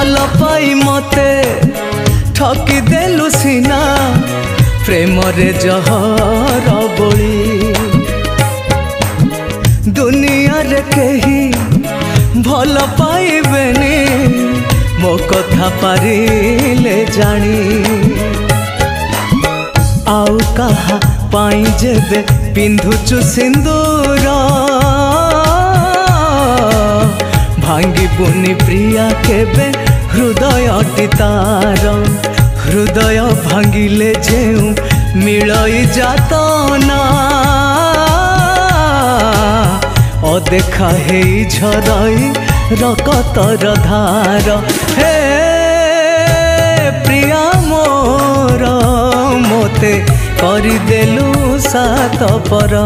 भल पाई मते ठकी देलु सीना प्रेम रे जहर बोली दुनिया रे कही भल पाइबेनी मो कथा पारिले जानी आउ कहा पाई जेबे पिंधुचु सिंदूर भांगी बुनी प्रिया केबे हृदय तार हृदय भांगिले जेउ मिलई जातना अदेखा हे झरई रकतर धार हे प्रिया मोर मोते करिदेलु सात पर।